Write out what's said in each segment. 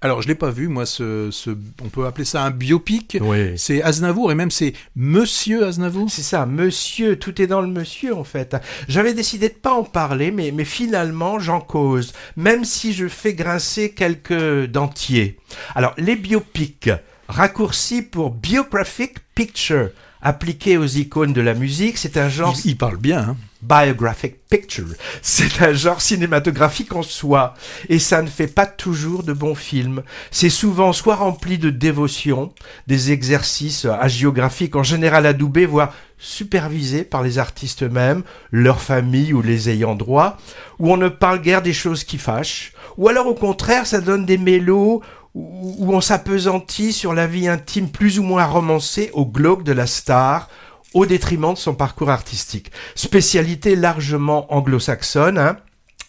Alors, je l'ai pas vu, moi, on peut appeler ça un biopic. Oui. C'est Aznavour, et même c'est Monsieur Aznavour. C'est ça, monsieur, tout est dans le monsieur en fait. J'avais décidé de pas en parler, mais finalement j'en cause, même si je fais grincer quelques dentiers. Alors, les biopics, raccourci pour Biographic Picture, appliqué aux icônes de la musique, c'est un genre... Il parle bien, hein. Biographic Picture, c'est un genre cinématographique en soi, et ça ne fait pas toujours de bons films. C'est souvent soit rempli de dévotion, des exercices hagiographiques en général adoubés, voire supervisés par les artistes eux-mêmes, leur famille ou les ayants droit, où on ne parle guère des choses qui fâchent, ou alors au contraire ça donne des mélos où on s'appesantit sur la vie intime plus ou moins romancée au glauque de la star, au détriment de son parcours artistique. Spécialité largement anglo-saxonne, hein.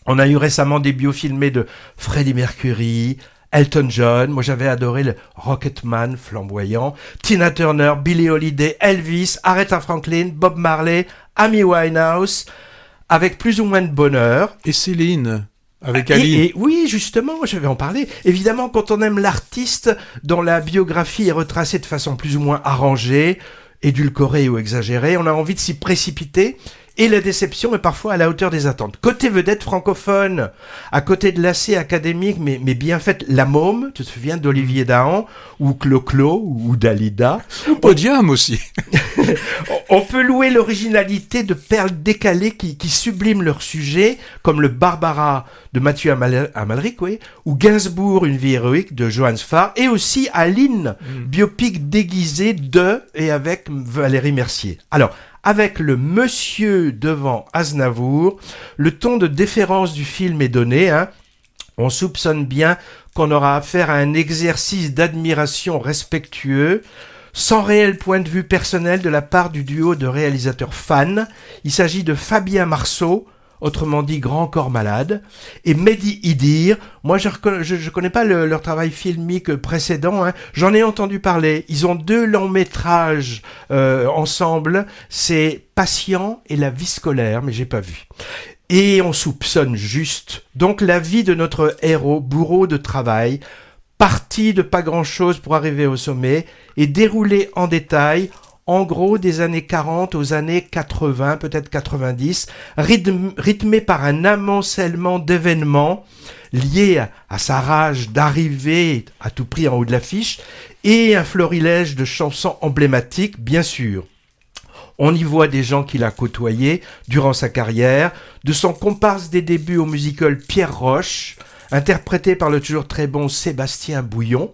On a eu récemment des biofilmés de Freddie Mercury, Elton John, moi j'avais adoré le Rocketman flamboyant, Tina Turner, Billie Holiday, Elvis, Aretha Franklin, Bob Marley, Amy Winehouse, avec plus ou moins de bonheur. Et Céline, avec Ali. Et oui, justement, je vais en parler. Évidemment, quand on aime l'artiste dont la biographie est retracée de façon plus ou moins arrangée, édulcorée ou exagérée, on a envie de s'y précipiter, et la déception est parfois à la hauteur des attentes. Côté vedette francophone, à côté de l'AC académique, mais bien faite, La Môme, tu te souviens d'Olivier Dahan, ou Clo-Clo, ou Dalida. Ou Podium aussi. On peut louer l'originalité de perles décalées qui subliment leur sujet, comme le Barbara de Mathieu Amalric, oui, ou Gainsbourg, Une vie héroïque de Johannes Farr, et aussi Aline, biopic déguisé de et avec Valérie Mercier. Alors, avec le monsieur devant Aznavour, le ton de déférence du film est donné, hein. On soupçonne bien qu'on aura affaire à un exercice d'admiration respectueux, sans réel point de vue personnel de la part du duo de réalisateurs fans. Il s'agit de Fabien Marceau, autrement dit Grand Corps Malade, et Mehdi Idir. Moi, je connais pas leur travail filmique précédent, hein. J'en ai entendu parler. Ils ont 2 longs métrages ensemble. C'est Patient et La vie scolaire, mais j'ai pas vu. Et on soupçonne juste. Donc la vie de notre héros, bourreau de travail, parti de pas grand-chose pour arriver au sommet, est déroulé en détail, en gros des années 40 aux années 80, peut-être 90, rythmé par un amoncellement d'événements liés à sa rage d'arriver à tout prix en haut de l'affiche, et un florilège de chansons emblématiques, bien sûr. On y voit des gens qu'il a côtoyés durant sa carrière, de son comparse des débuts au musical Pierre Roche, interprété par le toujours très bon Sébastien Bouillon,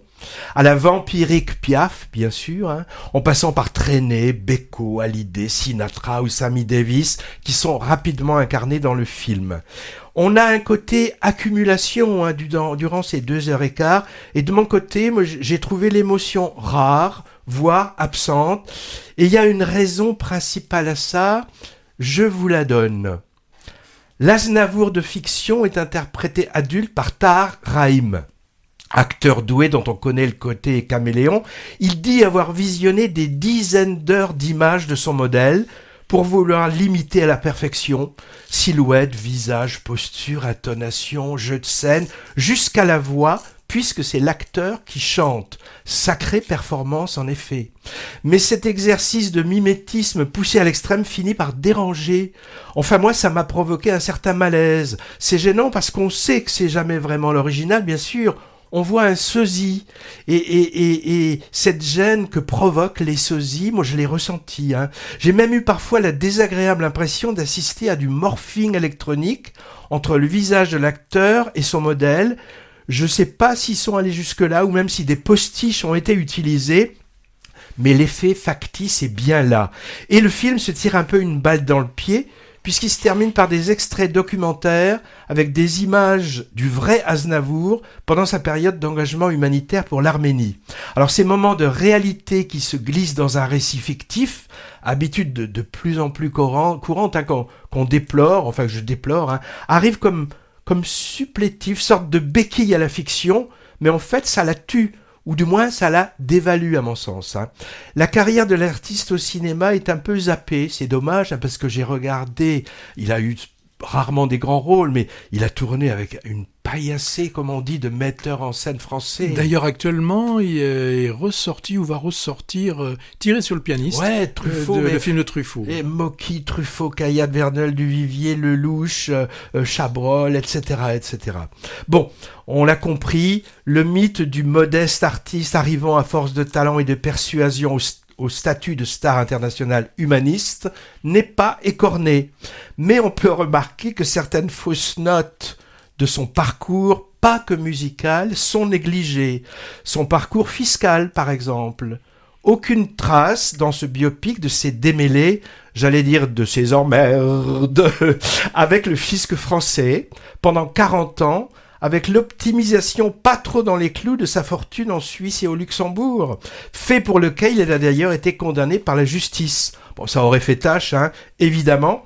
à la vampirique Piaf, bien sûr, hein, en passant par Trenet, Beko, Hallyday, Sinatra ou Sammy Davis, qui sont rapidement incarnés dans le film. On a un côté accumulation, hein, durant ces 2h15, et de mon côté, moi, j'ai trouvé l'émotion rare, voire absente, et il y a une raison principale à ça, je vous la donne. L'Aznavour de fiction est interprété adulte par Tahar Rahim. Acteur doué dont on connaît le côté caméléon, il dit avoir visionné des dizaines d'heures d'images de son modèle pour vouloir l'imiter à la perfection. Silhouette, visage, posture, intonation, jeu de scène, jusqu'à la voix, puisque c'est l'acteur qui chante. Sacrée performance en effet. Mais cet exercice de mimétisme poussé à l'extrême finit par déranger. Enfin moi ça m'a provoqué un certain malaise. C'est gênant parce qu'on sait que c'est jamais vraiment l'original, bien sûr. On voit un sosie, et cette gêne que provoquent les sosies, moi je l'ai ressenti, hein. J'ai même eu parfois la désagréable impression d'assister à du morphing électronique entre le visage de l'acteur et son modèle. Je sais pas s'ils sont allés jusque-là ou même si des postiches ont été utilisés, mais l'effet factice est bien là. Et le film se tire un peu une balle dans le pied, puisqu'il se termine par des extraits documentaires avec des images du vrai Aznavour pendant sa période d'engagement humanitaire pour l'Arménie. Alors ces moments de réalité qui se glissent dans un récit fictif, habitude de plus en plus courante, hein, qu'on déplore, enfin que je déplore, hein, arrivent comme supplétifs, sorte de béquille à la fiction, mais en fait ça la tue. Ou du moins ça la dévalue à mon sens, hein. La carrière de l'artiste au cinéma est un peu zappée, c'est dommage, hein, parce que j'ai regardé, il a eu rarement des grands rôles, mais il a tourné avec une paillassée, comme on dit, de metteurs en scène français. D'ailleurs, actuellement, il est ressorti ou va ressortir Tiré sur le pianiste. Ouais, Truffaut. Le film de Truffaut. Et Mocky, Truffaut, Caillac, Verneuil, Duvivier, Lelouch, Chabrol, etc., etc. Bon, on l'a compris, le mythe du modeste artiste arrivant à force de talent et de persuasion au statut de star international humaniste n'est pas écorné. Mais on peut remarquer que certaines fausses notes de son parcours, pas que musical, sont négligées. Son parcours fiscal, par exemple. Aucune trace dans ce biopic de ses démêlés, j'allais dire de ses emmerdes, avec le fisc français, pendant 40 ans, avec l'optimisation pas trop dans les clous de sa fortune en Suisse et au Luxembourg, fait pour lequel il a d'ailleurs été condamné par la justice. Bon, ça aurait fait tâche, évidemment.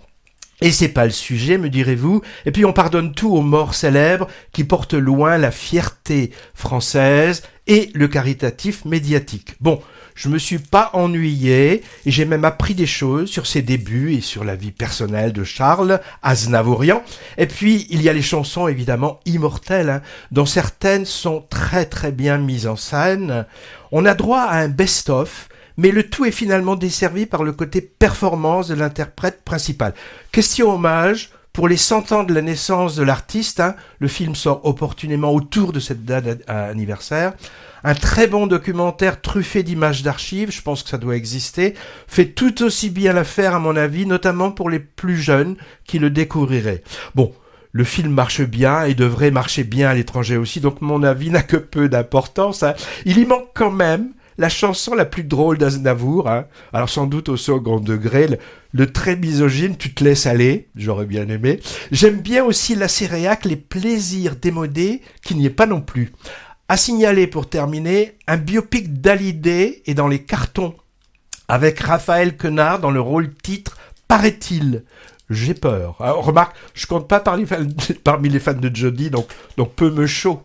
Et c'est pas le sujet, me direz-vous. Et puis on pardonne tout aux morts célèbres qui portent loin la fierté française et le caritatif médiatique. Bon, je me suis pas ennuyé et j'ai même appris des choses sur ses débuts et sur la vie personnelle de Charles Aznavourian. Et puis il y a les chansons évidemment immortelles, dont certaines sont très très bien mises en scène. On a droit à un best-of, mais le tout est finalement desservi par le côté performance de l'interprète principal. Question hommage, pour les 100 ans de la naissance de l'artiste, le film sort opportunément autour de cette date anniversaire. Un très bon documentaire truffé d'images d'archives, je pense que ça doit exister, fait tout aussi bien l'affaire à mon avis, notamment pour les plus jeunes qui le découvriraient. Bon, le film marche bien et devrait marcher bien à l'étranger aussi, donc mon avis n'a que peu d'importance. Il y manque quand même la chanson la plus drôle d'Aznavour, alors sans doute au second degré, le très misogyne « Tu te laisses aller », j'aurais bien aimé. J'aime bien aussi la séréaque « Les plaisirs démodés » qui n'y est pas non plus. À signaler pour terminer, un biopic d'Hallyday est dans les cartons, avec Raphaël Quenard dans le rôle titre « Paraît-il ». J'ai peur. Alors, remarque, je compte pas parmi les fans de Jodie, donc peu me chaud.